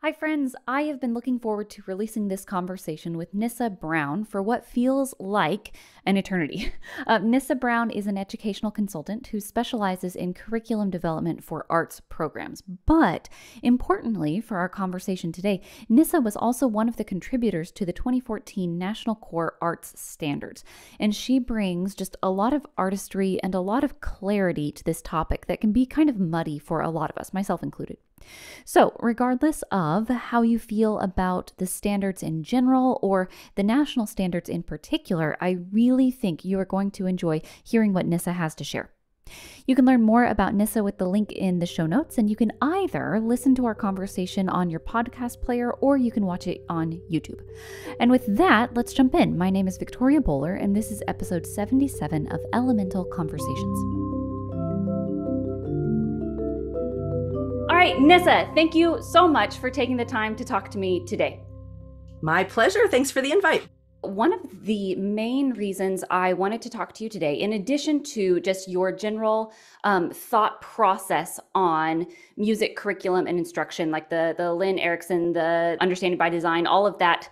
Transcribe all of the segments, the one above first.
Hi friends, I have been looking forward to releasing this conversation with Nyssa Brown for what feels like an eternity. Nyssa Brown is an educational consultant who specializes in curriculum development for arts programs. But importantly for our conversation today, Nyssa was also one of the contributors to the 2014 National Core Arts Standards. And she brings just a lot of artistry and a lot of clarity to this topic that can be kind of muddy for a lot of us, myself included. So, regardless of how you feel about the standards in general or the national standards in particular, I really think you are going to enjoy hearing what Nyssa has to share. You can learn more about Nyssa with the link in the show notes, and you can either listen to our conversation on your podcast player or you can watch it on YouTube. And with that, let's jump in. My name is Victoria Bowler, and this is episode 77 of Elemental Conversations. All right, Nyssa, thank you so much for taking the time to talk to me today. My pleasure. Thanks for the invite. One of the main reasons I wanted to talk to you today, in addition to just your general thought process on music curriculum and instruction, like the Lynn Erickson, the Understanding by Design, all of that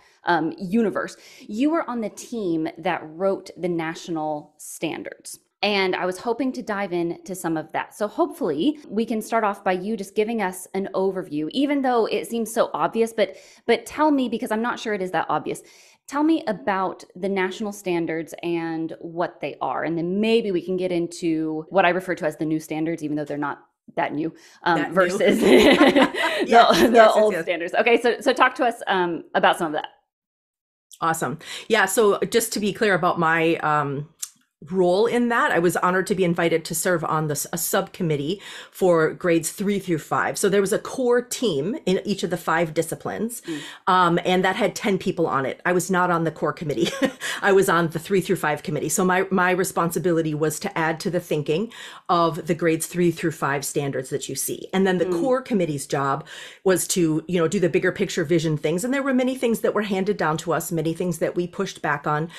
universe, you were on the team that wrote the national standards. And I was hoping to dive into some of that. So hopefully we can start off by you just giving us an overview, even though it seems so obvious, but tell me, because I'm not sure it is that obvious, tell me about the national standards and what they are. And then maybe we can get into what I refer to as the new standards, even though they're not that new, versus the old standards. Okay, so talk to us about some of that. Awesome. Yeah, so just to be clear about my role in that, I was honored to be invited to serve on a subcommittee for grades 3 through 5. So there was a core team in each of the 5 disciplines, and that had 10 people on it. I was not on the core committee. I was on the 3 through 5 committee. So my responsibility was to add to the thinking of the grades 3 through 5 standards that you see. And then the core committee's job was to, do the bigger picture vision things. And there were many things that were handed down to us, many things that we pushed back on,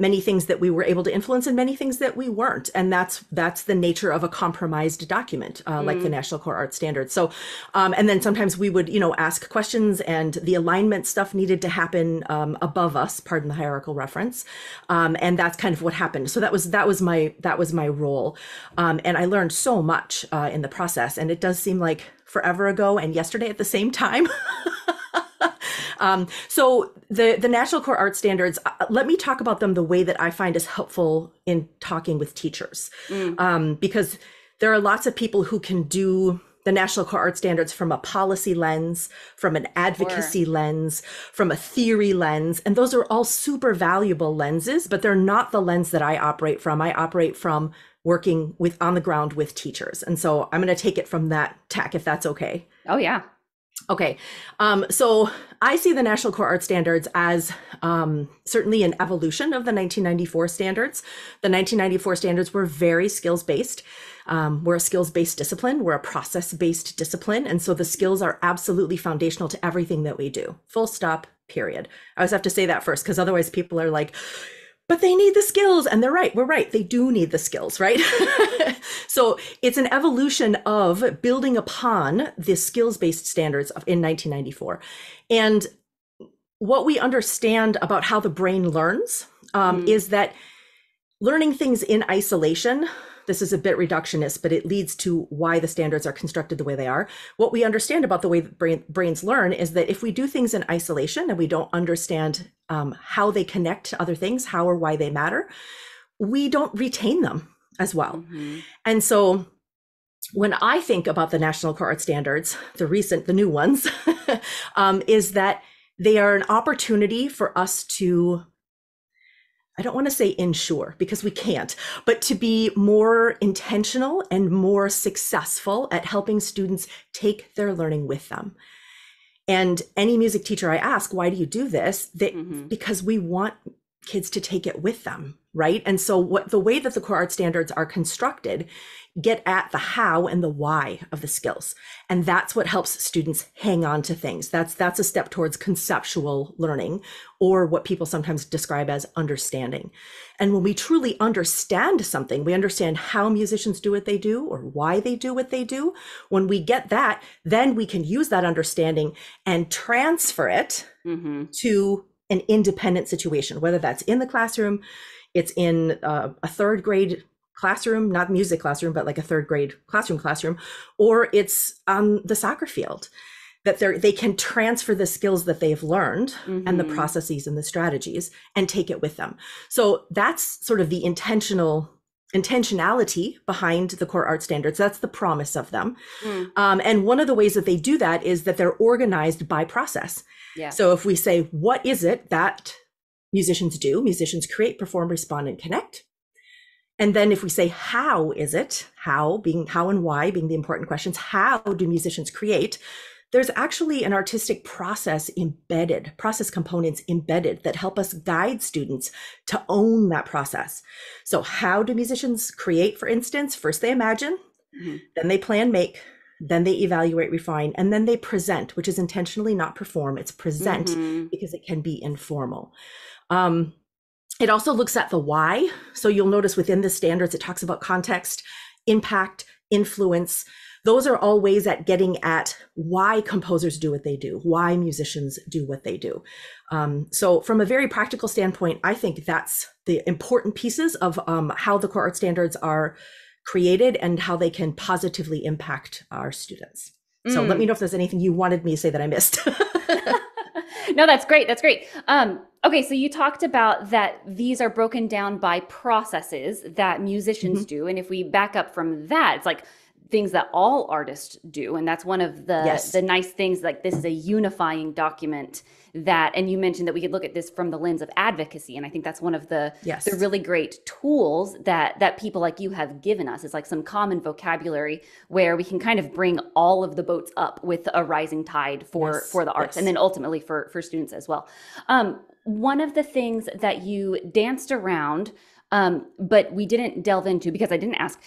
many things that we were able to influence, and many things that we weren't. And that's the nature of a compromised document, like the National Core Arts Standards. So, and then sometimes we would, ask questions, and the alignment stuff needed to happen above us, pardon the hierarchical reference. And that's kind of what happened. So that was my role. And I learned so much in the process, and it does seem like forever ago and yesterday at the same time. So the National Core Arts Standards, let me talk about them the way that I find is helpful in talking with teachers. Because there are lots of people who can do the National Core Arts Standards from a policy lens, from an advocacy lens, from a theory lens. And those are all super valuable lenses, but they're not the lens that I operate from. I operate from working on the ground with teachers. And so I'm going to take it from that tack, if that's okay. Oh, yeah. Okay, so I see the National Core Arts Standards as certainly an evolution of the 1994 standards. The 1994 standards were very skills-based. We're a skills-based discipline. We're a process-based discipline. And so the skills are absolutely foundational to everything that we do. Full stop, period. I always have to say that first, because otherwise people are like, but they need the skills. And they're right. We're right. They do need the skills, right? So it's an evolution of building upon the skills-based standards in 1994. And what we understand about how the brain learns is that learning things in isolation, this is a bit reductionist, but it leads to why the standards are constructed the way they are. What we understand about the way brains learn is that if we do things in isolation and we don't understand how they connect to other things, how or why they matter, we don't retain them as well. And so when I think about the National Core Arts Standards, the new ones, is that they are an opportunity for us to, I don't want to say ensure, because we can't, but to be more intentional and more successful at helping students take their learning with them. And any music teacher I ask, why do you do this? Because we want kids to take it with them. right? And so what the way that the core art standards are constructed get at the how and the why of the skills. And that's what helps students hang on to things. That's a step towards conceptual learning, or what people sometimes describe as understanding. And when we truly understand something, we understand how musicians do what they do or why they do what they do. When we get that, then we can use that understanding and transfer it to an independent situation, whether that's in the classroom, it's in a third grade classroom, not music classroom, but like a third grade classroom, or it's on the soccer field, that they can transfer the skills that they've learned and the processes and the strategies and take it with them. So that's sort of the intentionality behind the core art standards. That's the promise of them. And one of the ways that they do that is that they're organized by process. Yeah. So if we say, what is it that musicians do? Musicians create, perform, respond, and connect. And then if we say, how is it? How and why being the important questions. How do musicians create? There's actually an artistic process components embedded that help us guide students to own that process. So how do musicians create, for instance? First they imagine, then they plan, make, then they evaluate, refine, and then they present, which is intentionally not perform. It's present because it can be informal. It also looks at the why. So you'll notice within the standards, it talks about context, impact, influence. Those are all ways at getting at why composers do what they do, why musicians do what they do. So from a very practical standpoint, I think that's the important pieces of how the core art standards are created and how they can positively impact our students. So let me know if there's anything you wanted me to say that I missed. No, that's great. That's great. Okay, so you talked about that these are broken down by processes that musicians do. And if we back up from that, it's like things that all artists do. And that's one of the nice things, like this is a unifying document that, and you mentioned that we could look at this from the lens of advocacy. And I think that's one of the really great tools that people like you have given us. It's like some common vocabulary where we can kind of bring all of the boats up with a rising tide for the arts and then ultimately for students as well. One of the things that you danced around, but we didn't delve into because I didn't ask,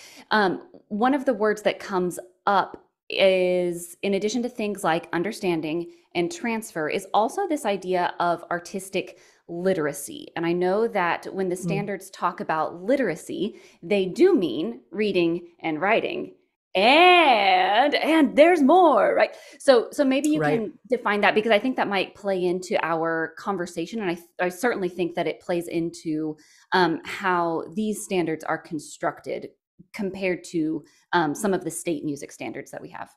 one of the words that comes up is, in addition to things like understanding and transfer, is also this idea of artistic literacy. And I know that when the standards talk about literacy, they do mean reading and writing. And there's more, right? So maybe you can define that, because I think that might play into our conversation. And I certainly think that it plays into how these standards are constructed compared to some of the state music standards that we have.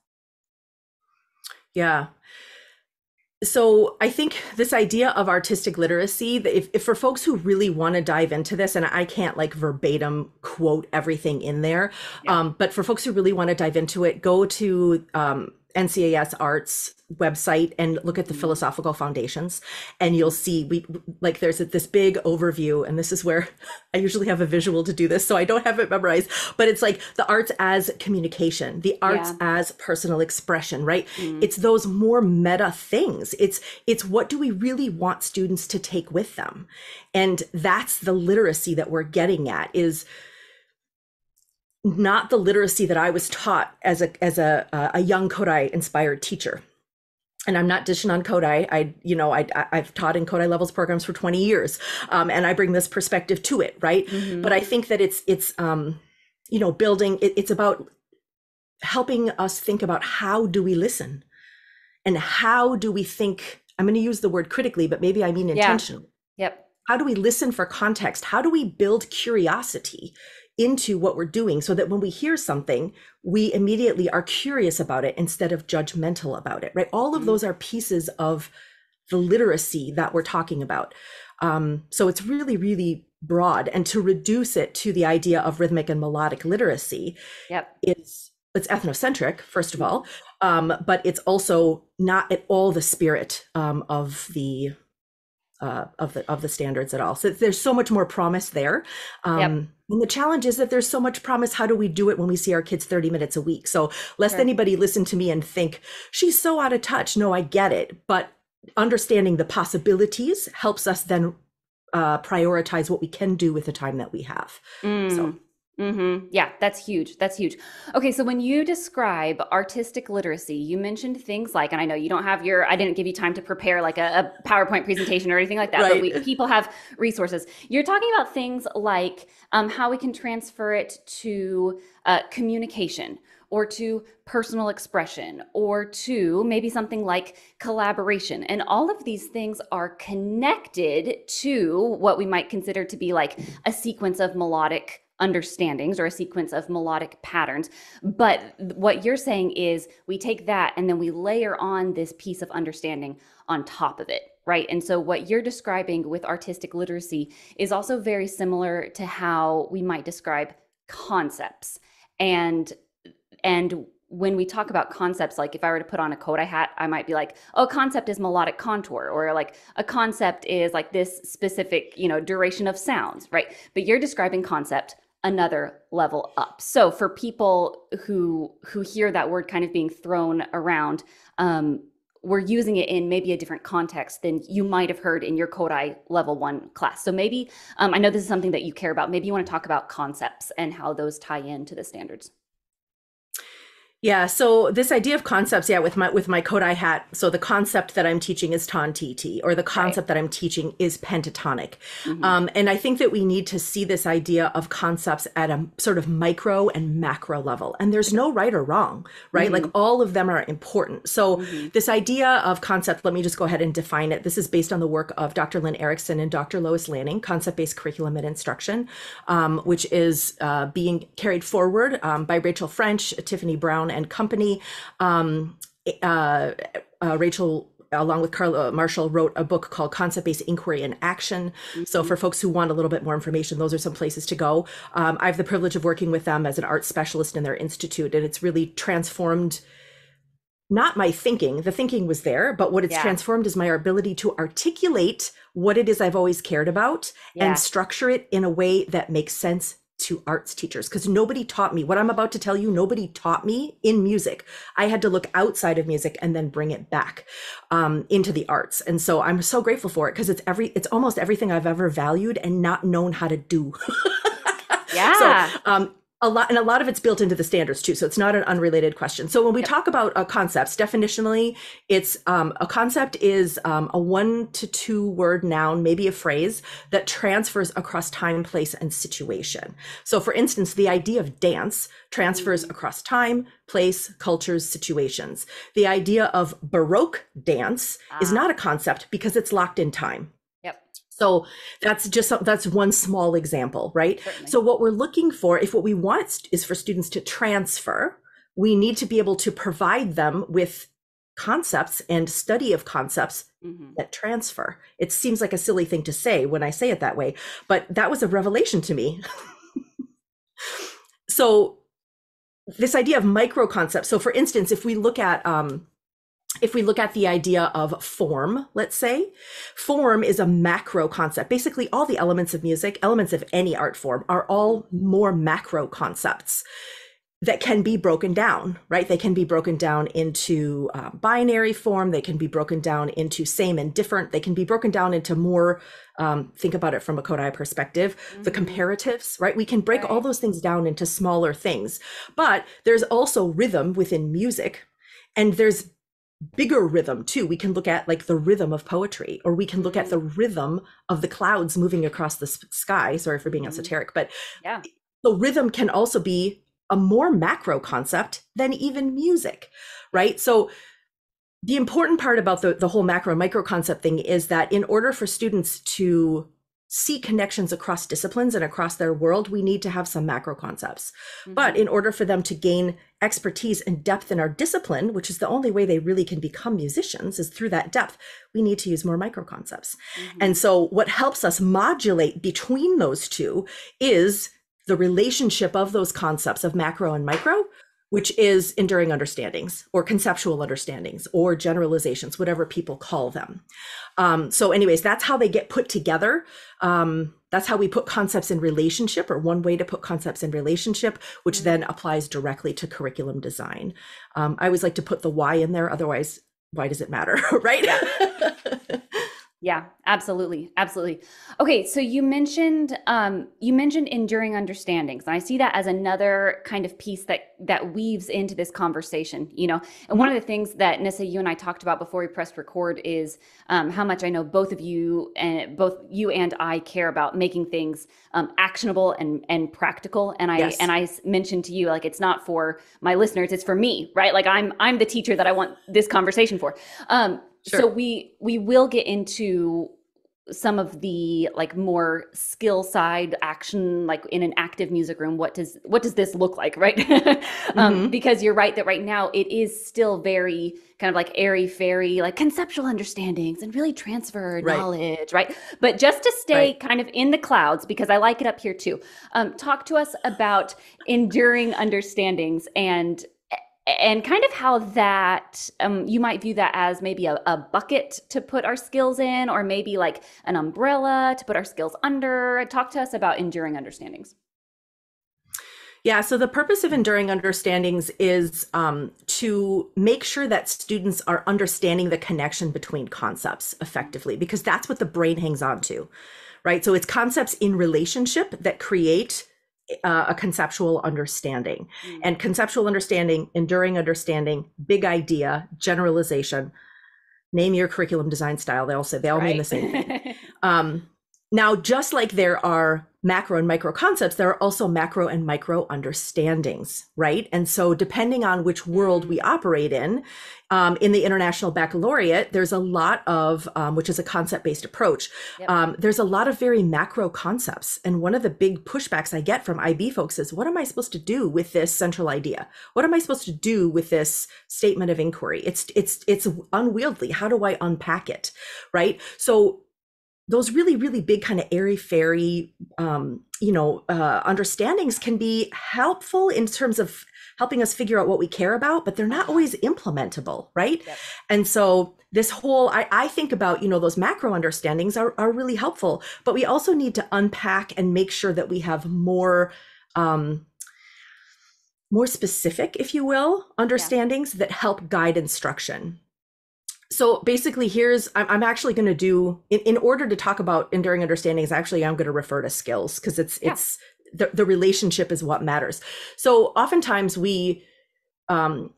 Yeah. So I think this idea of artistic literacy, if for folks who really want to dive into this, and I can't like verbatim quote everything in there, but for folks who really want to dive into it, go to NCAS Arts website and look at the philosophical foundations, and you'll see there's this big overview, and this is where I usually have a visual to do this, so I don't have it memorized, but it's like the arts as communication, the arts as personal expression, right? It's those more meta things. It's what do we really want students to take with them? And that's the literacy that we're getting at, is not the literacy that I was taught as a young Kodai inspired teacher. And I'm not dishing on Kodai. I've taught in Kodai levels programs for 20 years. And I bring this perspective to it. Right. But I think that it's building, it's about helping us think about how do we listen and how do we think. I'm going to use the word critically, but maybe I mean intentionally. Yep. How do we listen for context? How do we build curiosity into what we're doing, so that when we hear something, we immediately are curious about it instead of judgmental about it, right? All of those are pieces of the literacy that we're talking about. So it's really, really broad. And to reduce it to the idea of rhythmic and melodic literacy, it's ethnocentric, first of all, but it's also not at all the spirit of the standards at all. So there's so much more promise there. And the challenge is that there's so much promise. How do we do it when we see our kids 30 minutes a week? So lest anybody listen to me and think she's so out of touch. No, I get it. But understanding the possibilities helps us then prioritize what we can do with the time that we have. So. Yeah, that's huge. That's huge. Okay, so when you describe artistic literacy, you mentioned things like, and I know you don't have I didn't give you time to prepare like a PowerPoint presentation or anything like that, Right. but people have resources. You're talking about things like how we can transfer it to communication, or to personal expression, or to maybe something like collaboration. And all of these things are connected to what we might consider to be like a sequence of melodic understandings or a sequence of melodic patterns. But what you're saying is we take that and then we layer on this piece of understanding on top of it, right? And so what you're describing with artistic literacy is also very similar to how we might describe concepts. And when we talk about concepts, like if I were to put on a Kodai hat, I might be like, oh, concept is melodic contour, or like a concept is like this specific, duration of sounds, right? But you're describing concept another level up. So for people who hear that word kind of being thrown around, we're using it in maybe a different context than you might have heard in your Kodai level 1 class. So maybe, I know this is something that you care about. Maybe you want to talk about concepts and how those tie into the standards. Yeah, so this idea of concepts, with my Kodai hat, so the concept that I'm teaching is ton-TT, or the concept that I'm teaching is pentatonic. And I think that we need to see this idea of concepts at a sort of micro and macro level. And there's no right or wrong, right? Like all of them are important. So this idea of concept, let me just go ahead and define it. This is based on the work of Dr. Lynn Erickson and Dr. Lois Lanning, Concept-Based Curriculum and Instruction, which is being carried forward by Rachel French, Tiffany Brown, and company. Rachel, along with Carla Marshall, wrote a book called Concept-Based Inquiry and Action. So for folks who want a little bit more information, those are some places to go. I have the privilege of working with them as an art specialist in their institute, and it's really transformed not my thinking. The thinking was there, but what it's transformed is my ability to articulate what it is I've always cared about and structure it in a way that makes sense to arts teachers, because nobody taught me what I'm about to tell you. Nobody taught me in music. I had to look outside of music and then bring it back into the arts. And so I'm so grateful for it, because it's almost everything I've ever valued and not known how to do. So a lot of it's built into the standards too. So it's not an unrelated question. So when we talk about concepts, definitionally, it's a concept is a 1 to 2 word noun, maybe a phrase that transfers across time, place, and situation. So for instance, the idea of dance transfers across time, place, cultures, situations. The idea of Baroque dance is not a concept because it's locked in time. So that's one small example, right? Certainly. So what we're looking for, if what we want is for students to transfer, we need to be able to provide them with concepts and study of concepts that transfer. It seems like a silly thing to say when I say it that way, but that was a revelation to me. So this idea of micro concepts. So for instance, if we look at the idea of form, let's say, form is a macro concept. Basically, all the elements of music, elements of any art form, are all more macro concepts that can be broken down, right? They can be broken down into binary form. They can be broken down into same and different. They can be broken down into more, think about it from a Kodai perspective, the comparatives, right? We can break all those things down into smaller things. But there's also rhythm within music, and there's bigger rhythm too. We can look at like the rhythm of poetry, or we can look at the rhythm of the clouds moving across the sky. Sorry for being esoteric, but the rhythm can also be a more macro concept than even music, right? So the important part about the whole macro micro concept thing is that in order for students to see connections across disciplines and across their world, we need to have some macro concepts. But in order for them to gain expertise and depth in our discipline, which is the only way they really can become musicians, is through that depth, we need to use more micro concepts. And so what helps us modulate between those two is the relationship of those concepts of macro and micro, which is enduring understandings or conceptual understandings or generalizations, whatever people call them. So anyways, that's how they get put together. That's how we put concepts in relationship, or one way to put concepts in relationship, which then applies directly to curriculum design. I always like to put the why in there. Otherwise, why does it matter, right? Yeah, absolutely. Absolutely. Okay, so you mentioned enduring understandings. And I see that as another kind of piece that weaves into this conversation, you know. And one Mhm. of the things that Nissa, you and I talked about before we pressed record is how much I know both of you and both you and I care about making things actionable and practical. Yes. I mentioned to you like it's not for my listeners, it's for me, right? Like I'm the teacher that I want this conversation for. So Sure. we will get into some of the like more skill side action, like in an active music room. What does this look like, right? Hmm. Because you're right that right now it is still very kind of like airy fairy, like conceptual understandings and really transfer Right. knowledge, right? But just to stay Right. kind of in the clouds, because I like it up here too. Talk to us about enduring understandings and kind of how that you might view that as maybe a bucket to put our skills in, or maybe like an umbrella to put our skills under. Talk to us about enduring understandings. Yeah, so the purpose of enduring understandings is to make sure that students are understanding the connection between concepts effectively, because that's what the brain hangs on to, right? So it's concepts in relationship that create a conceptual understanding. Mm. And conceptual understanding, enduring understanding, big idea, generalization, name your curriculum design style. They all mean the Right. same thing. Um, Now, just like there are macro and micro concepts, there are also macro and micro understandings, right? And so, depending on which world Mm. we operate in the International Baccalaureate, there's a lot of, which is a concept based approach, Yep. there's a lot of very macro concepts. And one of the big pushbacks I get from IB folks is, what am I supposed to do with this central idea? What am I supposed to do with this statement of inquiry? It's unwieldy. How do I unpack it? Right. So, those really, really big kind of airy fairy, understandings can be helpful in terms of helping us figure out what we care about, but they're not Uh-huh. always implementable, right? Yep. And so this whole, I think about, those macro understandings are really helpful, but we also need to unpack and make sure that we have um, more specific, if you will, Yeah. understandings that help guide instruction. So basically, I'm actually going to do in order to talk about enduring understandings. Actually, I'm going to refer to skills because Yeah. it's the relationship is what matters. So oftentimes um,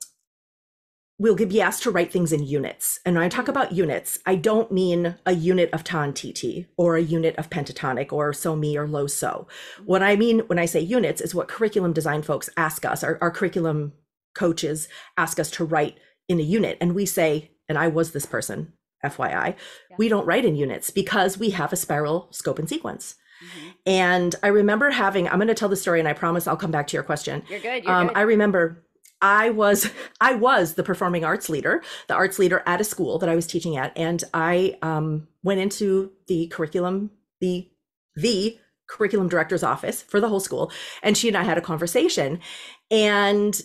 we'll be asked to write things in units, and when I talk Mm. about units, I don't mean a unit of ton TT or a unit of pentatonic or so mi or low so. What Mhm. I mean when I say units is what curriculum design folks ask us, our curriculum coaches ask us to write in a unit, and we say, and I was this person, FYI, Yeah. we don't write in units because we have a spiral scope and sequence. Mhm. And I remember I'm going to tell the story, and I promise I'll come back to your question. You're good. You're good. I remember I was I was the performing arts leader, the arts leader at a school that I was teaching at, and I went into the curriculum director's office for the whole school, and she and I had a conversation, and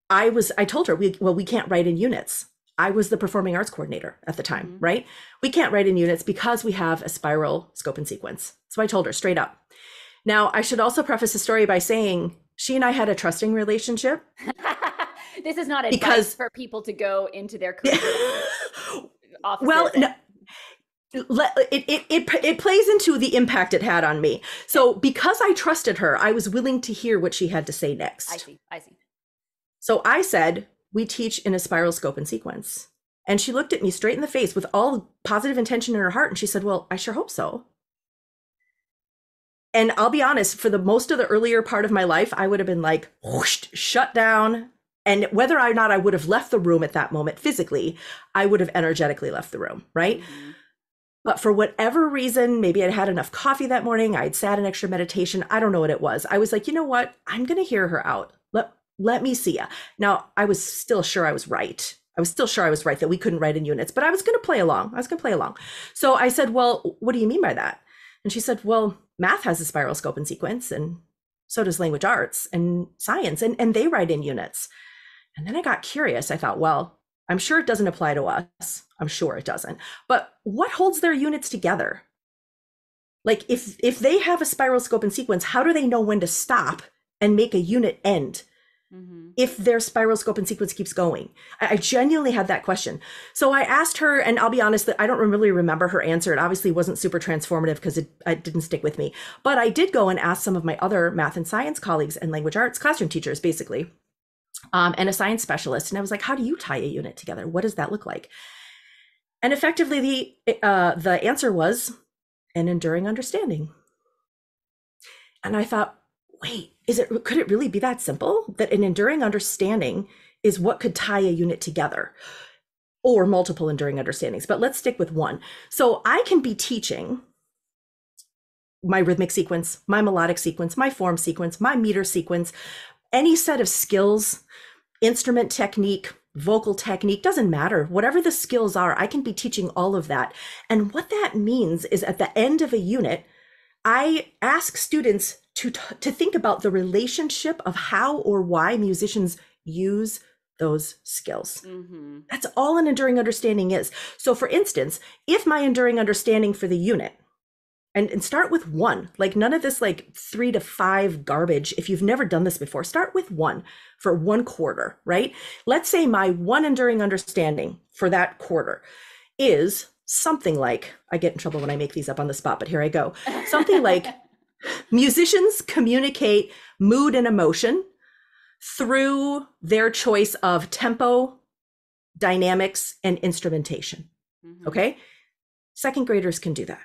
I told her we can't write in units. I was the performing arts coordinator at the time, Mhm. right? We can't write in units because we have a spiral scope and sequence. So I told her straight up. Now, I should also preface the story by saying she and I had a trusting relationship This is not advice because for people to go into their curriculum well, offices no, and it plays into the impact it had on me. okay. So because I trusted her, I was willing to hear what she had to say I next. see. I see. So I said, we teach in a spiral scope and sequence. And she looked at me straight in the face with all positive intention in her heart. And she said, well, I sure hope so. And I'll be honest, for the most of the earlier part of my life, I would have been like, whoosh, shut down. And whether or not I would have left the room at that moment physically, I would have energetically left the room, right? Mhm. But for whatever reason, maybe I'd had enough coffee that morning, I'd sat in extra meditation. I don't know what it was. I was like, you know what? I'm going to hear her out. Let me see ya. Now, I was still sure I was right. I was still sure I was right that we couldn't write in units, but I was going to play along. I was going to play along. So I said, well, what do you mean by that? And she said, well, math has a spiral scope and sequence, and so does language arts and science, and they write in units. And then I got curious. I thought, well, I'm sure it doesn't apply to us. I'm sure it doesn't. But what holds their units together? Like if they have a spiral scope and sequence, how do they know when to stop and make a unit end? if their spiral, scope, and sequence keeps going? I genuinely had that question. So I asked her, and I'll be honest that I don't really remember her answer. It obviously wasn't super transformative because it didn't stick with me. But I did go and ask some of my other math and science colleagues and language arts classroom teachers, basically, and a science specialist. And I was like, how do you tie a unit together? What does that look like? And effectively, the answer was an enduring understanding. And I thought, wait, could it really be that simple? That an enduring understanding is what could tie a unit together, or multiple enduring understandings. But let's stick with one. So I can be teaching my rhythmic sequence, my melodic sequence, my form sequence, my meter sequence, any set of skills, instrument technique, vocal technique, doesn't matter. Whatever the skills are, I can be teaching all of that. And what that means is at the end of a unit, I ask students to think about the relationship of how or why musicians use those skills. That's all an enduring understanding is. So for instance, if my enduring understanding for the unit, and start with one, like none of this like 3 to 5 garbage. If you've never done this before, start with one for 1 quarter, right? Let's say my one enduring understanding for that quarter is something like, I get in trouble when I make these up on the spot, but here I go. Something like musicians communicate mood and emotion through their choice of tempo, dynamics, and instrumentation. Okay? Second graders can do that.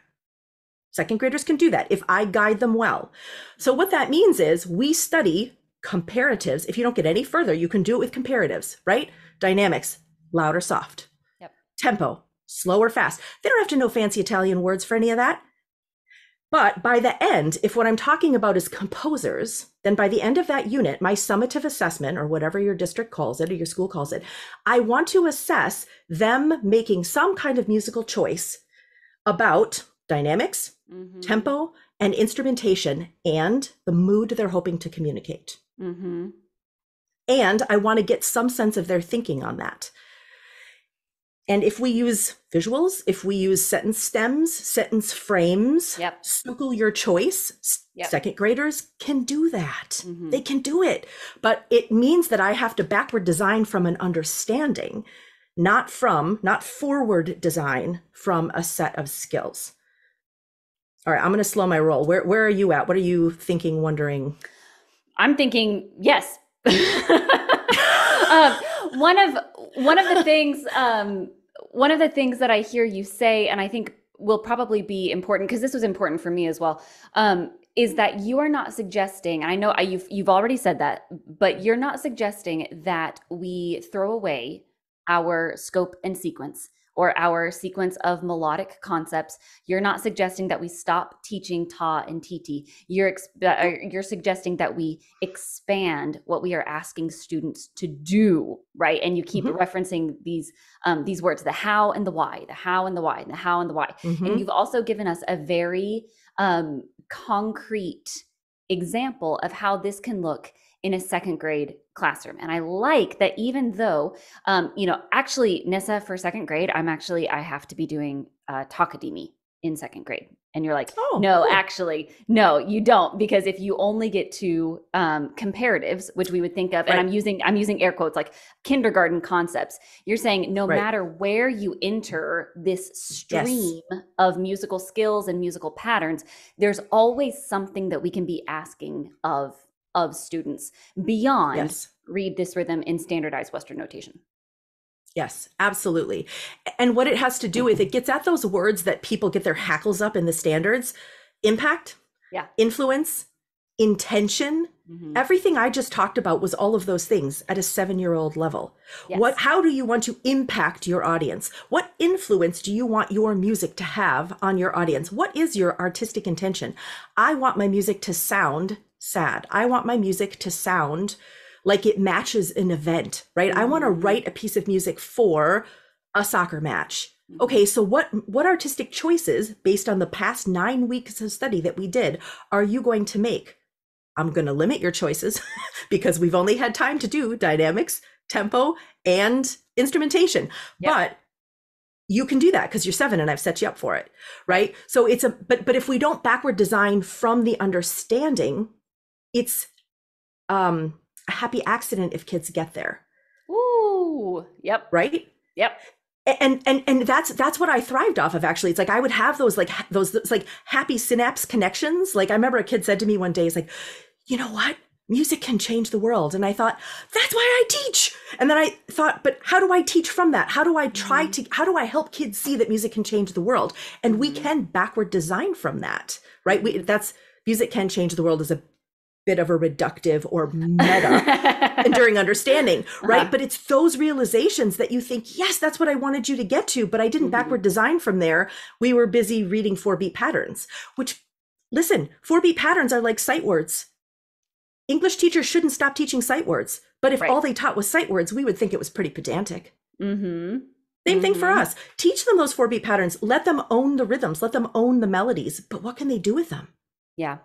Second graders can do that if I guide them well. So what that means is we study comparatives. If you don't get any further, you can do it with comparatives, right? Dynamics, loud or soft. Yep. Tempo, slow or fast. They don't have to know fancy Italian words for any of that. But by the end, if what I'm talking about is composers, then by the end of that unit, my summative assessment, or whatever your district calls it or your school calls it, I want to assess them making some kind of musical choice about dynamics, tempo, and instrumentation, and the mood they're hoping to communicate. And I want to get some sense of their thinking on that. And if we use visuals, if we use sentence stems, sentence frames, circle your choice, second graders can do that. They can do it. But it means that I have to backward design from an understanding, not forward design from a set of skills. All right, I'm going to slow my roll. Where are you at? What are you thinking, wondering? I'm thinking, yes. One of the things that I hear you say, and I think will probably be important, because this was important for me as well, is that you are not suggesting, and I know you've already said that, but you're not suggesting that we throw away our scope and sequence, or our sequence of melodic concepts. You're not suggesting that we stop teaching ta and titi. You're suggesting that we expand what we are asking students to do, right? And you keep referencing these words, the how and the why, the how and the why, and the how and the why. And you've also given us a very concrete example of how this can look in a second grade classroom. And I like that, even though, actually, Nyssa, for second grade, I have to be doing Takadimi in second grade. And you're like, no, cool. Actually, no, you don't. Because if you only get to comparatives, which we would think of, and I'm using air quotes, like kindergarten concepts, you're saying no matter where you enter this stream of musical skills and musical patterns, there's always something that we can be asking of students beyond read this rhythm in standardized Western notation. Yes, absolutely. And what it has to do with, it gets at those words that people get their hackles up in the standards: impact, influence, intention. Everything I just talked about was all of those things at a 7-year-old level. How do you want to impact your audience? What influence do you want your music to have on your audience? What is your artistic intention? I want my music to sound sad. I want my music to sound like it matches an event, right? I want to write a piece of music for a soccer match. Okay, so what artistic choices, based on the past 9 weeks of study that we did, are you going to make? I'm going to limit your choices because we've only had time to do dynamics, tempo, and instrumentation. But you can do that because you're 7 and I've set you up for it, right? So but if we don't backward design from the understanding, it's a happy accident if kids get there. Ooh, yep. Right? Yep. And that's what I thrived off of, actually. It's like I would have those like happy synapse connections. Like I remember a kid said to me one day, he's like, you know what? Music can change the world. And I thought, that's why I teach. And then I thought, but how do I teach from that? How do I how do I help kids see that music can change the world? And we can backward design from that, right? Music can change the world is a bit of a reductive or meta enduring understanding, right? But it's those realizations that you think, yes, that's what I wanted you to get to, but I didn't backward design from there. We were busy reading 4-beat patterns, which, listen, 4-beat patterns are like sight words. English teachers shouldn't stop teaching sight words, but if all they taught was sight words, we would think it was pretty pedantic. Same thing for us. Teach them those 4-beat patterns. Let them own the rhythms. Let them own the melodies. But what can they do with them? Yeah.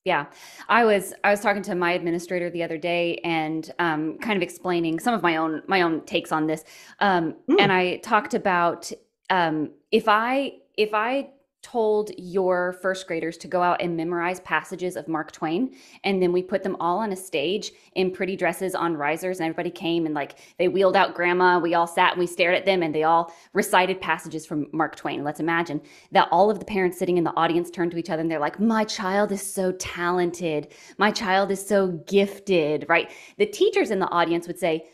Yeah. I was talking to my administrator the other day and kind of explaining some of my own takes on this. And I talked about if I told your first graders to go out and memorize passages of Mark Twain, and then we put them all on a stage in pretty dresses on risers, and everybody came and like they wheeled out grandma, we all sat and we stared at them and they all recited passages from Mark Twain. Let's imagine that all of the parents sitting in the audience turned to each other and they're like, my child is so talented, my child is so gifted, right? The teachers in the audience would say,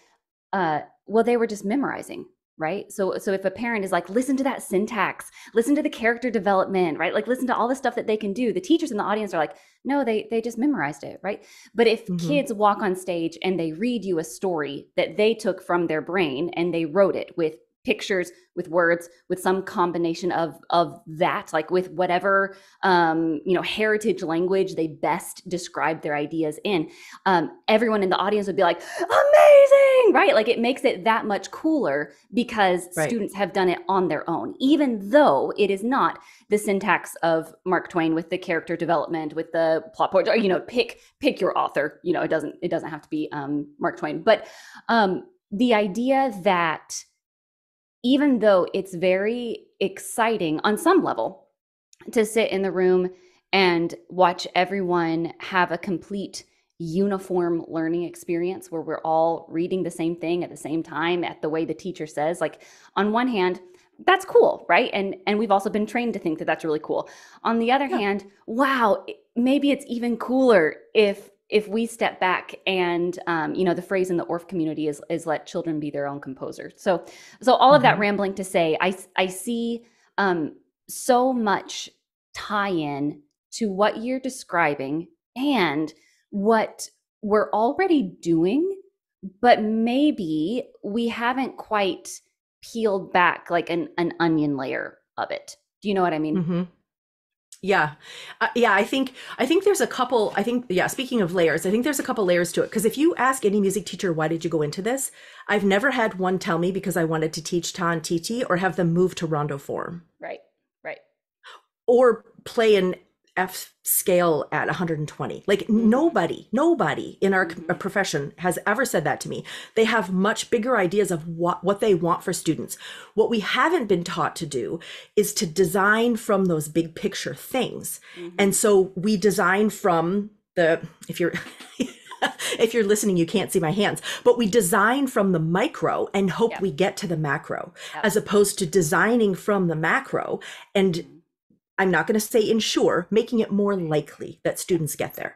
well, they were just memorizing. Right. So if a parent is like, listen to that syntax, listen to the character development, right? Like listen to all the stuff that they can do. The teachers in the audience are like, no, they just memorized it. Right. But if kids walk on stage and they read you a story that they took from their brain and they wrote it with pictures, with words, with some combination of that, like with whatever, heritage language they best describe their ideas in, everyone in the audience would be like, amazing, right? Like it makes it that much cooler because students have done it on their own, even though it is not the syntax of Mark Twain with the character development, with the plot point, or, pick your author, it doesn't have to be Mark Twain. But the idea that even though it's very exciting on some level to sit in the room and watch everyone have a complete uniform learning experience where we're all reading the same thing at the same time at the way the teacher says, like on one hand, that's cool, right? And we've also been trained to think that that's really cool. On the other hand, wow, maybe it's even cooler if we step back and, the phrase in the ORF community is let children be their own composer. So all of that rambling to say, I see so much tie-in to what you're describing and what we're already doing, but maybe we haven't quite peeled back like an onion layer of it. Do you know what I mean? Yeah. I think there's a couple, speaking of layers, I think there's a couple layers to it. Because if you ask any music teacher, why did you go into this? I've never had one tell me because I wanted to teach ta and titi or have them move to rondo form. Right. Or play an F scale at 120. Like nobody in our profession has ever said that to me. They have much bigger ideas of what they want for students. What we haven't been taught to do is to design from those big picture things. And so we design from if you're listening, you can't see my hands, but we design from the micro and hope we get to the macro, as opposed to designing from the macro and I'm not going to say ensure, making it more likely that students get there.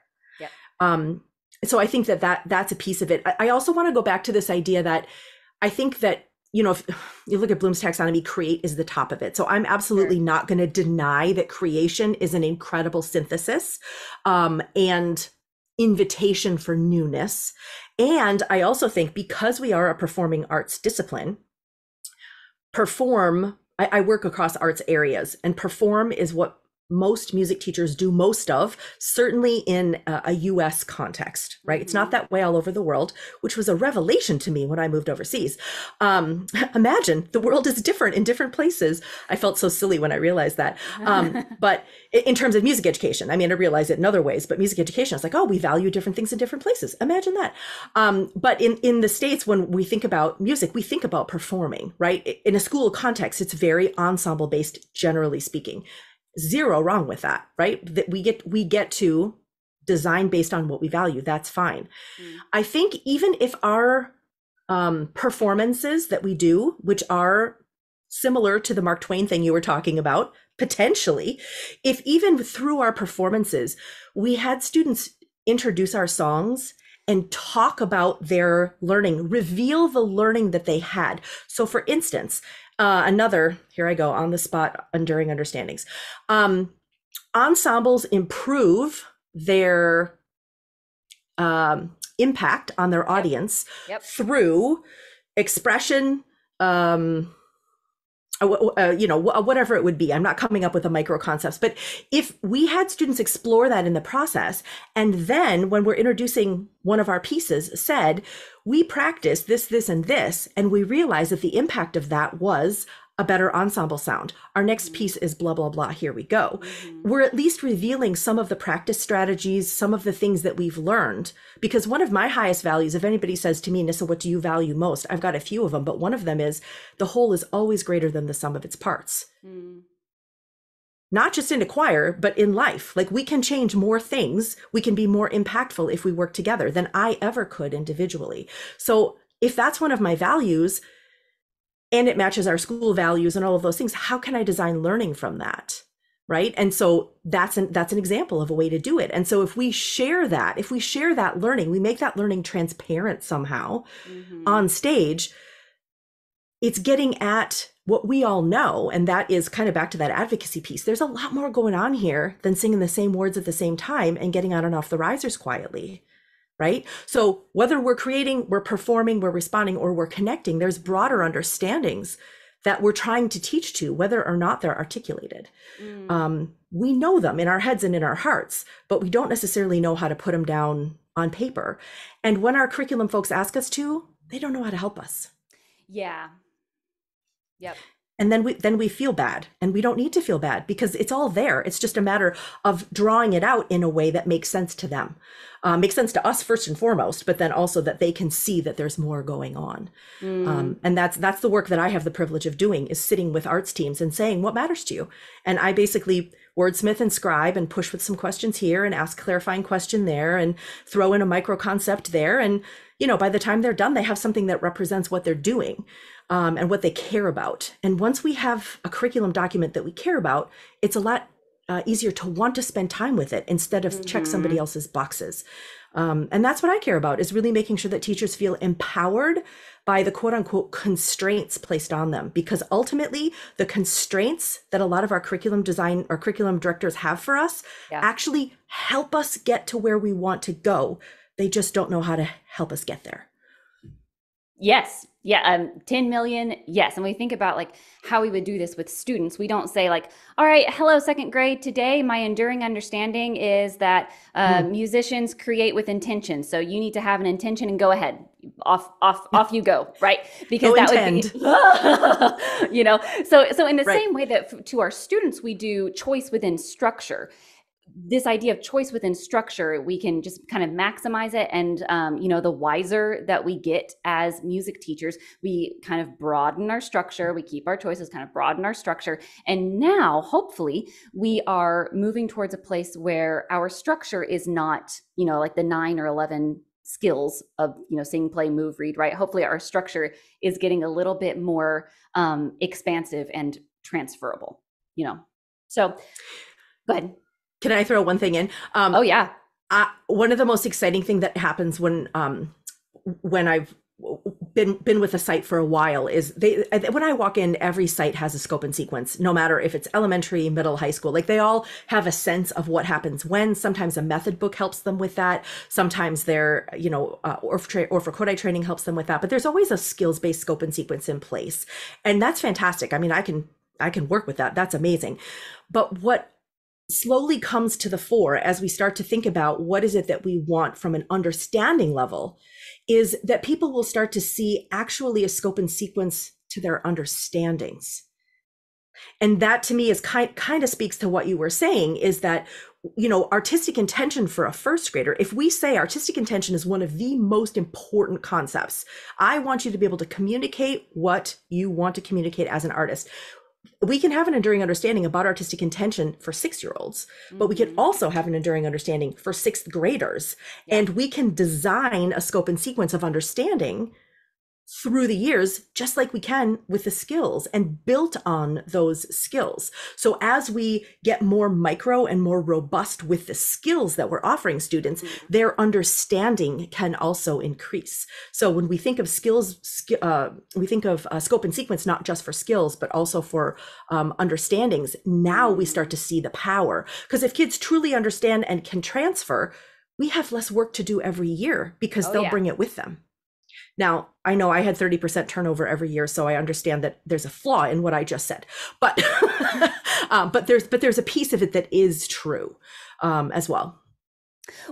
So I think that's a piece of it. I also want to go back to this idea that I think that, if you look at Bloom's taxonomy, create is the top of it. So I'm absolutely not going to deny that creation is an incredible synthesis and invitation for newness. And I also think because we are a performing arts discipline, I work across arts areas, and perform is what most music teachers do most of, certainly in a US context, right? It's not that way all over the world, which was a revelation to me when I moved overseas. Imagine the world is different in different places. I felt so silly when I realized that. But in terms of music education, I mean, I realize it in other ways, but music education, I was like, oh, we value different things in different places. Imagine that. But in the States, when we think about music, we think about performing, right? In a school context, it's very ensemble based, generally speaking. Zero wrong with that, right? That we get to design based on what we value, that's fine. I think even if our performances that we do, which are similar to the Mark Twain thing you were talking about, potentially, if even through our performances, we had students introduce our songs and talk about their learning, reveal the learning that they had. So for instance, here I go on the spot, enduring understandings. Ensembles improve their impact on their audience through expression, whatever it would be. I'm not coming up with the micro concepts, but if we had students explore that in the process, and then when we're introducing one of our pieces said, we practiced this, and this, and we realized that the impact of that was a better ensemble sound. Our next piece is blah, blah, blah. Here we go. We're at least revealing some of the practice strategies, some of the things that we've learned. Because one of my highest values, if anybody says to me, Nyssa, what do you value most? I've got a few of them, but one of them is the whole is always greater than the sum of its parts. Not just in a choir, but in life. Like, we can change more things. We can be more impactful if we work together than I ever could individually. So if that's one of my values, and it matches our school values and all of those things, how can I design learning from that? Right. And so that's an example of a way to do it. And so if we share that learning, we make that learning transparent somehow on stage, it's getting at what we all know. And that is kind of back to that advocacy piece. There's a lot more going on here than singing the same words at the same time and getting on and off the risers quietly. Right? So whether we're creating, we're performing, we're responding, or we're connecting, there's broader understandings that we're trying to teach to, whether or not they're articulated. We know them in our heads and in our hearts, but we don't necessarily know how to put them down on paper. And when our curriculum folks ask us to, they don't know how to help us. Yeah. Yep. And then we feel bad, and we don't need to feel bad because it's all there. It's just a matter of drawing it out in a way that makes sense to them, makes sense to us first and foremost, but then also that they can see that there's more going on. And that's the work that I have the privilege of doing, is sitting with arts teams and saying, what matters to you? And I basically wordsmith and scribe and push with some questions here and ask a clarifying question there and throw in a micro concept there. And, by the time they're done, they have something that represents what they're doing. And what they care about. And once we have a curriculum document that we care about, it's a lot easier to want to spend time with it instead of check somebody else's boxes. And that's what I care about, is really making sure that teachers feel empowered by the quote unquote constraints placed on them. Because ultimately, the constraints that a lot of our curriculum design or curriculum directors have for us actually help us get to where we want to go. They just don't know how to help us get there. Yes. Yeah. 10 million. Yes. And we think about like how we would do this with students. We don't say like, all right, hello, second grade. Today, my enduring understanding is that musicians create with intention. So you need to have an intention and go ahead. Off you go. Right. Because that would be, so in the same way that to our students, we do choice within structure. This idea of choice within structure, we can just kind of maximize it. And, the wiser that we get as music teachers, we kind of broaden our structure. We keep our choices, kind of broaden our structure. And now, hopefully, we are moving towards a place where our structure is not, like the 9 or 11 skills of, sing, play, move, read, right? Hopefully our structure is getting a little bit more expansive and transferable, So go ahead. Can I throw one thing in? Oh yeah. One of the most exciting thing that happens when I've been with a site for a while is when I walk in, every site has a scope and sequence, no matter if it's elementary, middle, high school. Like, they all have a sense of what happens when. Sometimes a method book helps them with that. Sometimes their, or for Kodai training helps them with that. But there's always a skills-based scope and sequence in place, and that's fantastic. I mean, I can work with that. That's amazing. But what slowly comes to the fore as we start to think about what is it that we want from an understanding level is that people will start to see actually a scope and sequence to their understandings. And that to me is kind of speaks to what you were saying, is that, artistic intention for a first grader, if we say artistic intention is one of the most important concepts, I want you to be able to communicate what you want to communicate as an artist. we can have an enduring understanding about artistic intention for 6-year-olds, but we can also have an enduring understanding for sixth graders. Yeah. And we can design a scope and sequence of understanding through the years, just like we can with the skills, and built on those skills. So as we get more micro and more robust with the skills that we're offering students, their understanding can also increase. So when we think of skills, we think of scope and sequence, not just for skills, but also for understandings. Now we start to see the power, because if kids truly understand and can transfer, we have less work to do every year because they'll bring it with them. Now, I know I had 30% turnover every year, so I understand that there's a flaw in what I just said, but but there's a piece of it that is true as well.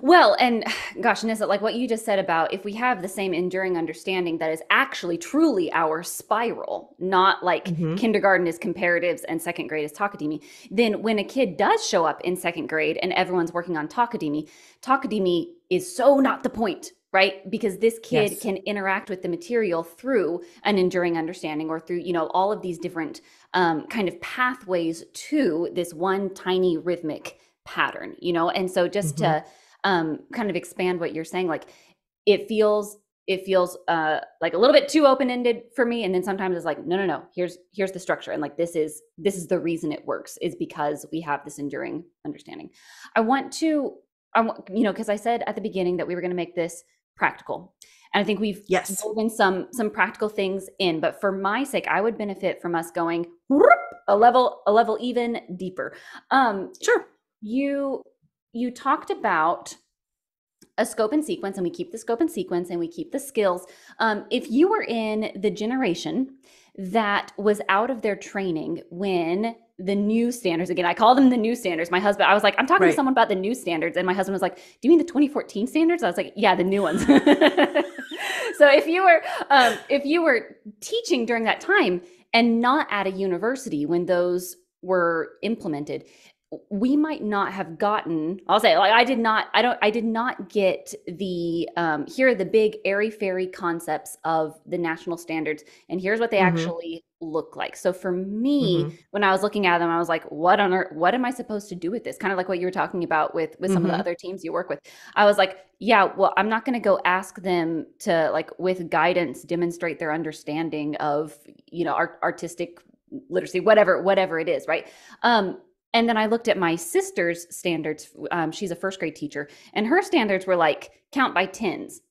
Well, and gosh, Nissa, like what you just said about if we have the same enduring understanding that is actually truly our spiral, not like kindergarten is comparatives and second grade is Takadimi, then when a kid does show up in second grade and everyone's working on Takadimi is so not the point, right? Because this kid can interact with the material through an enduring understanding or through, all of these different kind of pathways to this one tiny rhythmic pattern, and so just to kind of expand what you're saying, like it feels like a little bit too open-ended for me, and then sometimes it's like no, here's the structure, and like this is the reason it works is because we have this enduring understanding. I want because I said at the beginning that we were going to make this practical, and I think we've woven some practical things in, but for my sake I would benefit from us going a level even deeper. Sure. You talked about a scope and sequence, and we keep the scope and sequence and we keep the skills. If you were in the generation that was out of their training when the new standards, again, I call them the new standards. My husband, I was like, I'm talking to someone about the new standards. And my husband was like, do you mean the 2014 standards? I was like, yeah, the new ones. So if you were teaching during that time and not at a university when those were implemented, we might not have gotten, I'll say, like I did not get the here are the big airy fairy concepts of the national standards, and here's what they actually look like. So for me, when I was looking at them, I was like, what on earth, what am I supposed to do with this? Kind of like what you were talking about with some of the other teams you work with. I was like, yeah, well, I'm not going to go ask them to, like, with guidance, demonstrate their understanding of, artistic literacy, whatever it is, right? And then I looked at my sister's standards. She's a first grade teacher, and her standards were like count by tens.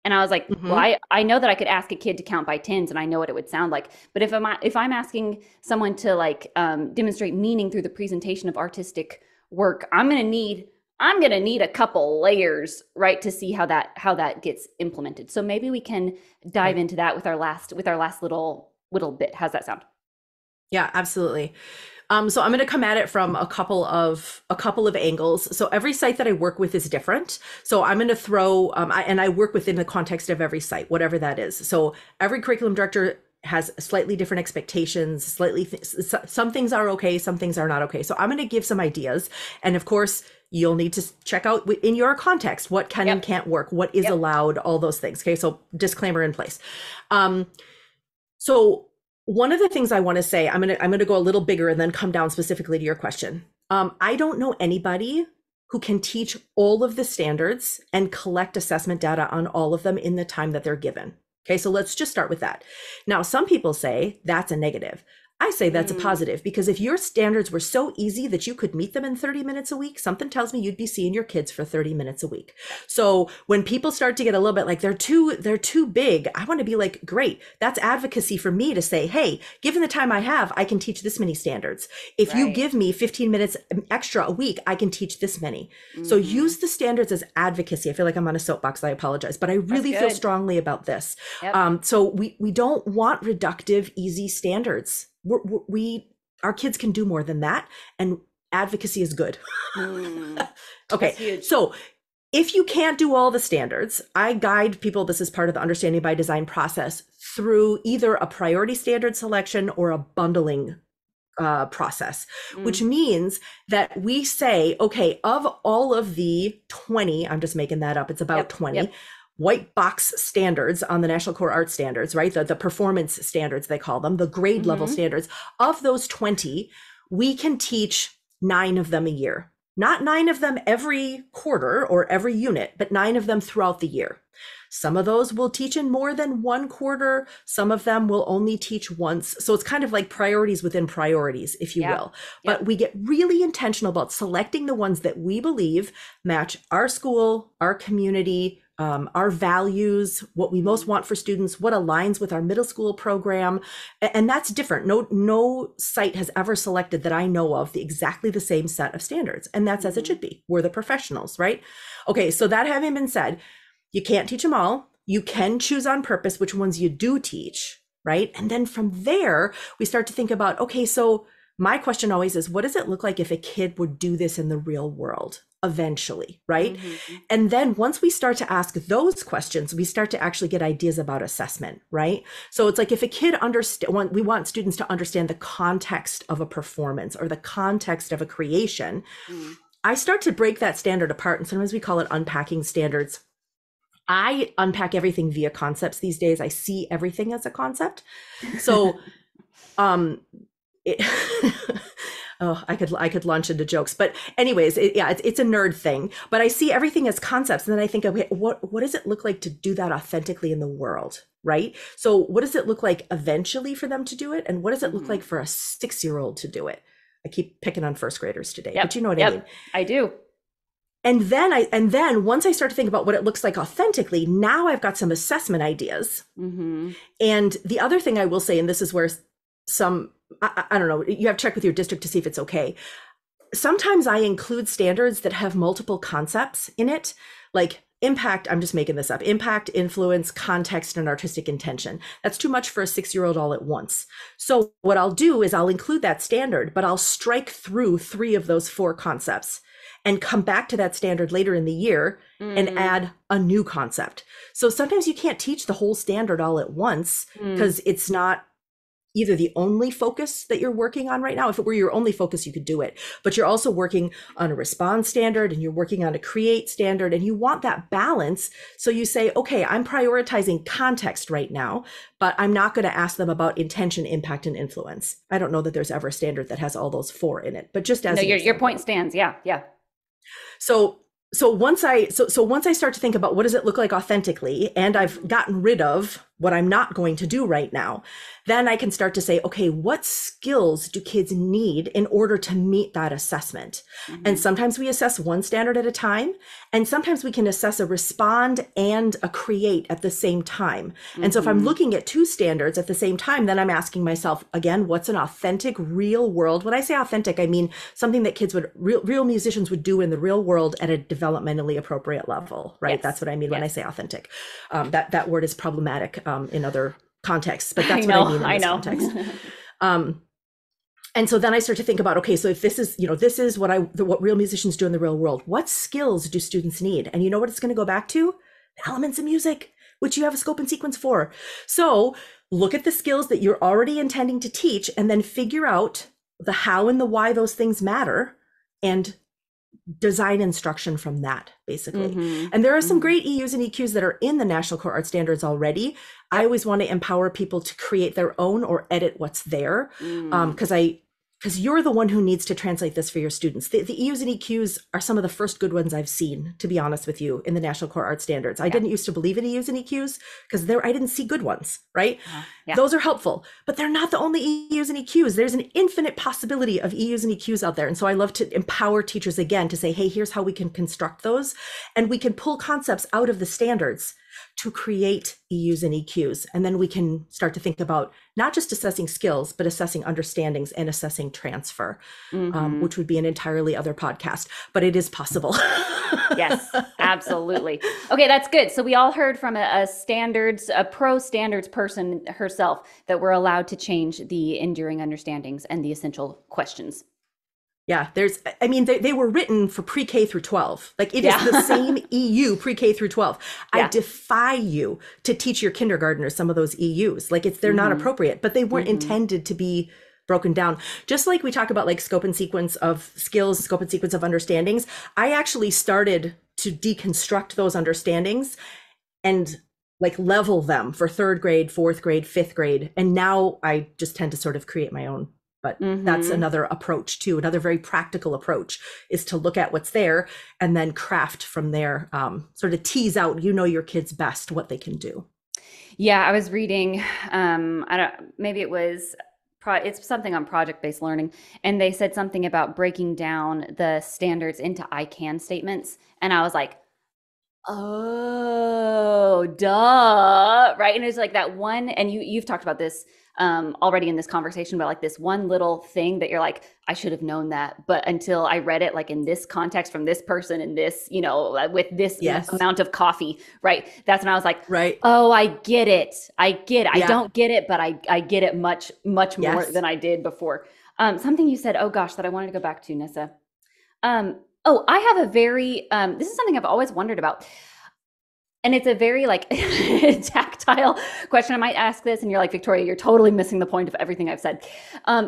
And I was like, well, I know that I could ask a kid to count by tens and I know what it would sound like. But if I'm asking someone to like demonstrate meaning through the presentation of artistic work, I'm gonna need a couple layers, right, to see how that gets implemented. So maybe we can dive into that with our last little bit. How's that sound? Yeah, absolutely. So I'm going to come at it from a couple of angles. So every site that I work with is different. So I'm going to throw, and I work within the context of every site, whatever that is. So every curriculum director has slightly different expectations, some things are okay, some things are not okay. So I'm going to give some ideas. And of course, you'll need to check out in your context, what can and can't work, what is allowed, all those things. Okay. So disclaimer in place. So one of the things I want to say, I'm going to go a little bigger and then come down specifically to your question. I don't know anybody who can teach all of the standards and collect assessment data on all of them in the time that they're given. Okay, so let's just start with that. Now, some people say that's a negative. I say that's a positive, because if your standards were so easy that you could meet them in 30 minutes a week, something tells me you'd be seeing your kids for 30 minutes a week. So when people start to get a little bit like they're too big, I want to be like, great, that's advocacy for me to say, hey, given the time I have, I can teach this many standards. If you give me 15 minutes extra a week, I can teach this many. So use the standards as advocacy. I feel like I'm on a soapbox, I apologize, but I really feel strongly about this. So we don't want reductive, easy standards. Our kids can do more than that, and advocacy is good. Okay, so if you can't do all the standards, I guide people, this is part of the understanding by design process, through either a priority standard selection or a bundling process, which means that we say, okay, of all of the 20, I'm just making that up, it's about 20, white box standards on the National Core Art Standards, right? The performance standards, they call them, the grade level standards. Of those 20, we can teach 9 of them a year. Not 9 of them every quarter or every unit, but 9 of them throughout the year. Some of those will teach in more than one quarter. Some of them will only teach once. So it's kind of like priorities within priorities, if you will. But we get really intentional about selecting the ones that we believe match our school, our community, our values, what we most want for students, what aligns with our middle school program. And that's different. No site has ever selected that I know of exactly the same set of standards. And that's as it should be. We're the professionals, right? Okay, so that having been said, you can't teach them all. You can choose on purpose which ones you do teach, right? And then from there, we start to think about, okay, so my question always is, what does it look like if a kid would do this in the real world eventually, right? And then once we start to ask those questions, we start to actually get ideas about assessment, right? So it's like if a kid we want students to understand the context of a performance or the context of a creation. I start to break that standard apart, and sometimes we call it unpacking standards. I unpack everything via concepts these days. I see everything as a concept. So, I could launch into jokes, but anyways, it's a nerd thing. But I see everything as concepts, and then I think, okay, what does it look like to do that authentically in the world, right? So, what does it look like eventually for them to do it, and what does it look like for a 6-year-old to do it? I keep picking on first graders today, but you know what I mean. I do. And then once I start to think about what it looks like authentically, now I've got some assessment ideas. And the other thing I will say, and this is where I don't know, you have to check with your district to see if it's okay. Sometimes I include standards that have multiple concepts in it, like impact, I'm just making this up, impact, influence, context, and artistic intention. That's too much for a 6-year-old all at once. So what I'll do is I'll include that standard, but I'll strike through 3 of those 4 concepts and come back to that standard later in the year and add a new concept. So sometimes you can't teach the whole standard all at once because it's not either the only focus that you're working on right now. If it were your only focus, you could do it, but you're also working on a respond standard and you're working on a create standard, and you want that balance. So you say, okay, I'm prioritizing context right now, but I'm not going to ask them about intention, impact, and influence. I don't know that there's ever a standard that has all those 4 in it, but just as your point stands. Yeah. So once I start to think about what does it look like authentically, and I've gotten rid of what I'm not going to do right now, then I can start to say, okay, what skills do kids need in order to meet that assessment? And sometimes we assess one standard at a time, and sometimes we can assess a respond and a create at the same time. And so if I'm looking at 2 standards at the same time, then I'm asking myself, again, what's an authentic real world? When I say authentic, I mean something that kids real musicians would do in the real world at a developmentally appropriate level, right? Yes. That's what I mean when I say authentic. That word is problematic in other contexts, but that's what I mean in this context. And so then I start to think about, okay, so if this is what real musicians do in the real world, what skills do students need? And you know what it's going to go back to? The elements of music, which you have a scope and sequence for. So look at the skills that you're already intending to teach, and then figure out the how and the why those things matter, and design instruction from that, basically. And there are some great EUs and EQs that are in the National Core Art Standards already. I always want to empower people to create their own or edit what's there, because you're the one who needs to translate this for your students. The EUs and EQs are some of the first good ones I've seen, to be honest with you, in the National Core Art Standards. I didn't used to believe in EUs and EQs because I didn't see good ones, right? Those are helpful, but they're not the only EUs and EQs. There's an infinite possibility of EUs and EQs out there. And so I love to empower teachers again to say, hey, here's how we can construct those. And we can pull concepts out of the standards to create EUs and EQs. And then we can start to think about not just assessing skills, but assessing understandings and assessing transfer, which would be an entirely other podcast, but it is possible. Yes, absolutely. Okay, that's good. So we all heard from a pro standards person herself that we're allowed to change the enduring understandings and the essential questions. Yeah, they were written for pre-K through 12. Like it is the same EU pre-K through 12. I defy you to teach your kindergartners some of those EUs. Like they're not appropriate, but they weren't intended to be broken down. Just like we talk about like scope and sequence of skills, scope and sequence of understandings, I actually started to deconstruct those understandings and like level them for third grade, fourth grade, fifth grade. And now I just tend to sort of create my own. But that's another approach too. Another very practical approach is to look at what's there and then craft from there, sort of tease out, your kids best, what they can do. Yeah, I was reading, maybe it was, it's something on project-based learning, and they said something about breaking down the standards into I can statements. And I was like, oh, duh, right? And it's like that one, and you've talked about this already in this conversation, but like this one little thing that you're like, I should have known that, but until I read it like in this context from this person in this, with this amount of coffee, right? That's when I was like, right. Oh, I get it. I get it. Yeah. I don't get it, but I get it much more than I did before. Something you said, oh gosh, that I wanted to go back to, Nyssa. I have a very, this is something I've always wondered about. And it's a very like tactile question. I might ask this and you're like, Victoria, you're totally missing the point of everything I've said.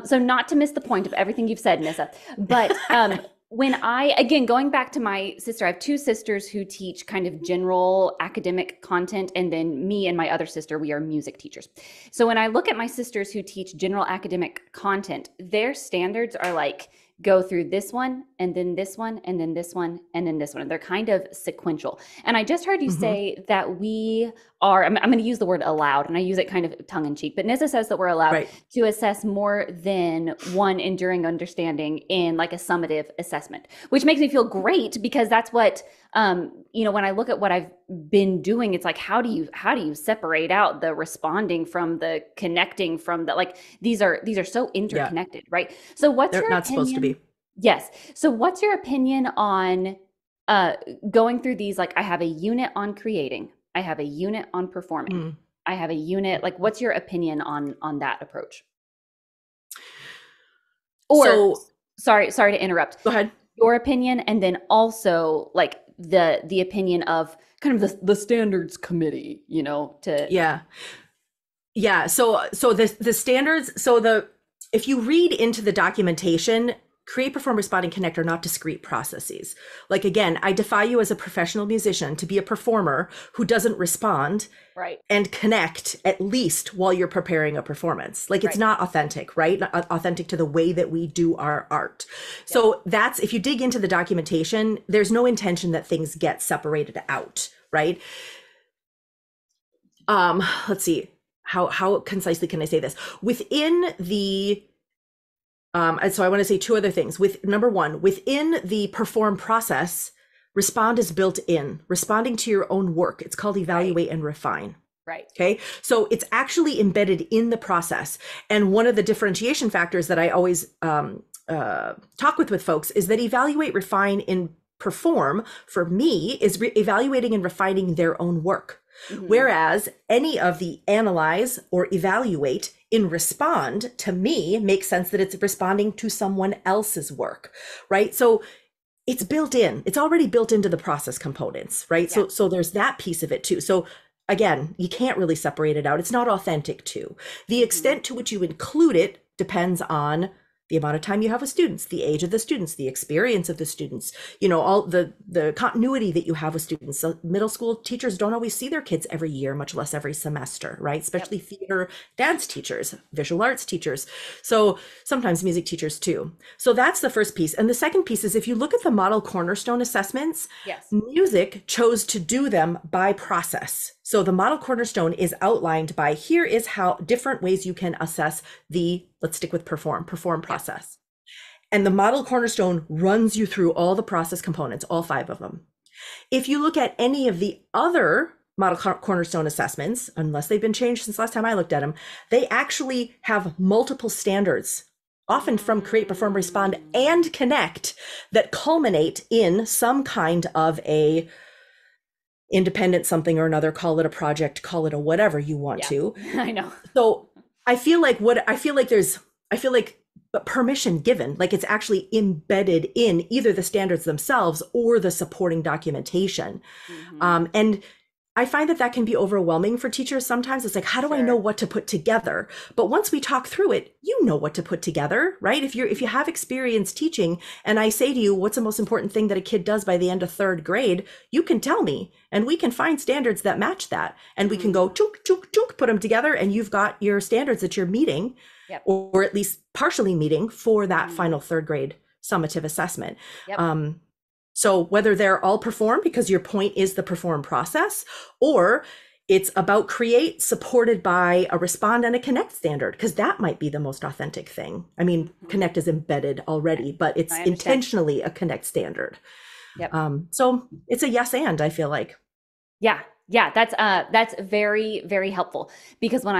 So not to miss the point of everything you've said, Nyssa, but when again, going back to my sister, I have two sisters who teach kind of general academic content. And then me and my other sister, we are music teachers. So when I look at my sisters who teach general academic content, their standards are like, go through this one and then this one and then this one and then this one. And they're kind of sequential. And I just heard you say that we are, I'm going to use the word allowed, and I use it kind of tongue in cheek, but Nyssa says that we're allowed to assess more than one enduring understanding in like a summative assessment, which makes me feel great because that's what, when I look at what I've been doing, it's like, how do you separate out the responding from the connecting from the, like, these are so interconnected, right? So what's your not supposed to be. Yes. So what's your opinion on going through these? Like, I have a unit on creating, I have a unit on performing, I have a unit, like, what's your opinion on that approach? Or sorry to interrupt. Go ahead. Your opinion, and then also like the opinion of kind of the standards committee, to So the standards, if you read into the documentation, create, perform, respond, and connect are not discrete processes. Like, again, I defy you as a professional musician to be a performer who doesn't respond and connect at least while you're preparing a performance. Like, it's not authentic, right? Not authentic to the way that we do our art. So that's, if you dig into the documentation, there's no intention that things get separated out, right? Let's see, how concisely can I say this? Within the so I want to say two other things. Number one, within the perform process, respond is built in, responding to your own work. It's called evaluate and refine. Right. Okay. So it's actually embedded in the process. And one of the differentiation factors that I always talk with folks is that evaluate, refine, and perform for me is evaluating and refining their own work. Whereas any of the analyze or evaluate in respond, to me, makes sense that it's responding to someone else's work, right? So it's built in, it's already built into the process components, right? Yeah. So there's that piece of it too. So again, you can't really separate it out. It's not authentic too. The extent to which you include it depends on the amount of time you have with students, the age of the students, the experience of the students, all the continuity that you have with students. So middle school teachers don't always see their kids every year, much less every semester, right? Especially theater, dance teachers, visual arts teachers. So sometimes music teachers too. So that's the first piece. And the second piece is, if you look at the model cornerstone assessments, music chose to do them by process. So the model cornerstone is outlined by, here is how different ways you can assess the, let's stick with perform process. And the model cornerstone runs you through all the process components, all 5 of them. If you look at any of the other model cornerstone assessments, unless they've been changed since last time I looked at them, they actually have multiple standards, often from create, perform, respond, and connect, that culminate in some kind of a independent something or another. Call it a project, call it a whatever you want to. I know. So I feel like permission given, like it's actually embedded in either the standards themselves or the supporting documentation. And I find that can be overwhelming for teachers sometimes. It's like, how do I know what to put together? But once we talk through it, you know what to put together, right? If you have experience teaching and I say to you, what's the most important thing that a kid does by the end of third grade? You can tell me, and we can find standards that match that. And we can go chunk, chunk, chunk, put them together, and you've got your standards that you're meeting, or at least partially meeting for that final third grade summative assessment. So whether they're all perform because your point is the perform process, or it's about create supported by a respond and a connect standard, because that might be the most authentic thing. I mean, connect is embedded already, but it's intentionally a connect standard. So it's a yes and, I feel like. Yeah, that's very, very helpful, because when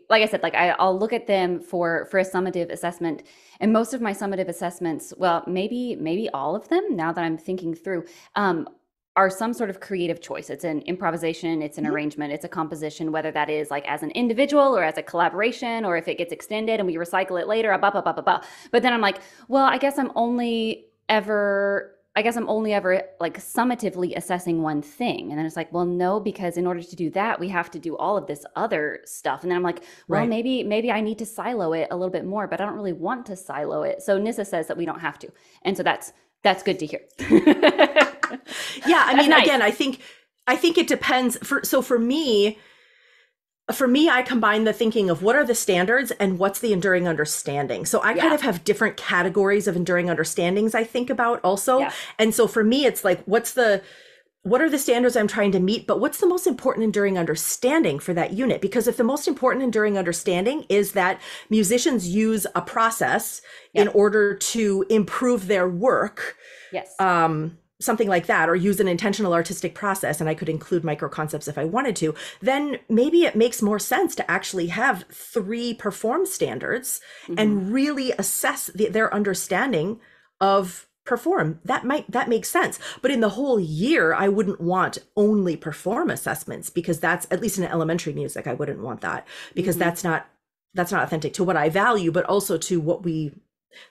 like I said, I'll look at them for a summative assessment, and most of my summative assessments, well, maybe all of them, now that I'm thinking through, are some sort of creative choice. It's an improvisation, it's an arrangement, it's a composition, whether that is like as an individual or as a collaboration, or if it gets extended and we recycle it later, But then I'm like, well, I guess I'm only ever like summatively assessing one thing. And then it's like, well, no, because in order to do that, we have to do all of this other stuff. And then I'm like, well, maybe I need to silo it a little bit more, but I don't really want to silo it. So Nyssa says that we don't have to. And so that's good to hear. Yeah. I mean, again, I think it depends. For me, I combine the thinking of what are the standards and what's the enduring understanding. So I kind of have different categories of enduring understandings I think about also. And so for me, it's like, what are the standards I'm trying to meet, but what's the most important enduring understanding for that unit? Because if the most important enduring understanding is that musicians use a process in order to improve their work, something like that, or use an intentional artistic process, and I could include micro concepts if I wanted to, then maybe it makes more sense to actually have 3 perform standards and really assess their understanding of perform. That makes sense. But in the whole year, I wouldn't want only perform assessments, because that's, at least in elementary music, I wouldn't want that, because that's not authentic to what I value, but also to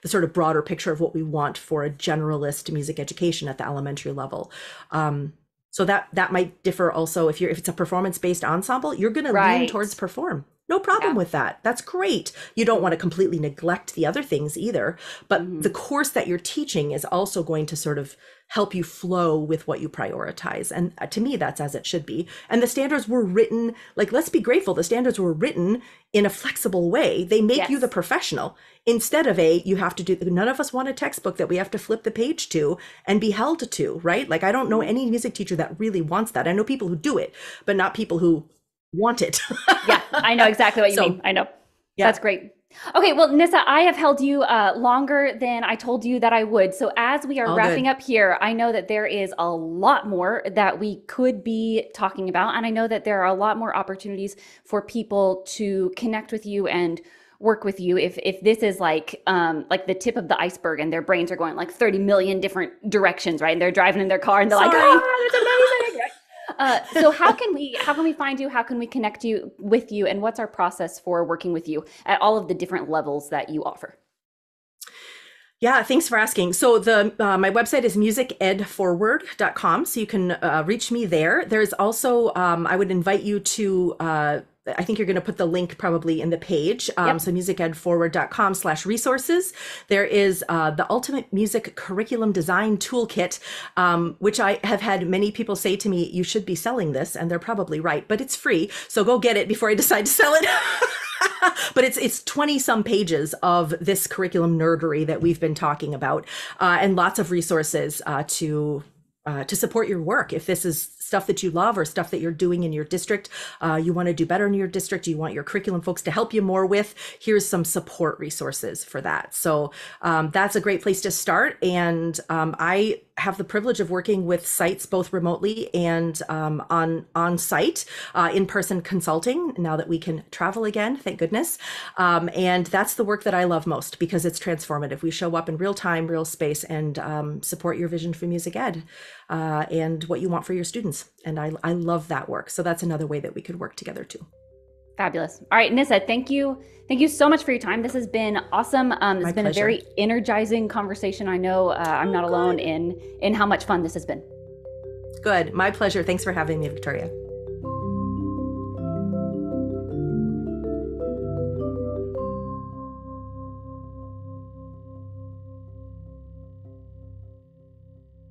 the sort of broader picture of what we want for a generalist music education at the elementary level. So that might differ also. If it's a performance-based ensemble, you're going to lean towards perform. No problem with that. That's great. You don't want to completely neglect the other things either, but the course that you're teaching is also going to sort of help you flow with what you prioritize. And to me, that's as it should be. And the standards were written, like, let's be grateful, the standards were written in a flexible way. They make you the professional, instead of you have to do, none of us want a textbook that we have to flip the page to and be held to, right? Like, I don't know any music teacher that really wants that. I know people who do it, but not people who want it. Yeah, I know exactly what you mean. I know. Yeah. That's great. Okay, well, Nyssa, I have held you longer than I told you that I would. So as we are wrapping up here, I know that there is a lot more that we could be talking about. And I know that there are a lot more opportunities for people to connect with you and work with you if this is like the tip of the iceberg, and their brains are going like 30 million different directions, right? And they're driving in their car and they're like, oh, that's amazing. So how can we find you? How can we connect with you? And what's our process for working with you at all of the different levels that you offer? Yeah, thanks for asking. So my website is musicedforward.com. So you can reach me there. There's also, I would invite you to, I think you're going to put the link probably in the page. So musicedforward.com/resources. There is the Ultimate Music Curriculum Design Toolkit, which I have had many people say to me, you should be selling this, and they're probably right, but it's free. So go get it before I decide to sell it. But it's 20 some pages of this curriculum nerdery that we've been talking about, and lots of resources to support your work. If this is stuff that you love or stuff that you're doing in your district, you want to do better in your district, you want your curriculum folks to help you more with, here's some support resources for that. So that's a great place to start. And I have the privilege of working with sites both remotely and on site, in-person consulting, now that we can travel again, thank goodness. And that's the work that I love most, because it's transformative. We show up in real time, real space, and support your vision for music ed and what you want for your students. And I love that work. So that's another way that we could work together too. Fabulous. All right, Nyssa, thank you. Thank you so much for your time. This has been awesome. It's been a very energizing conversation. I know I'm not alone in how much fun this has been. Good. My pleasure. Thanks for having me, Victoria.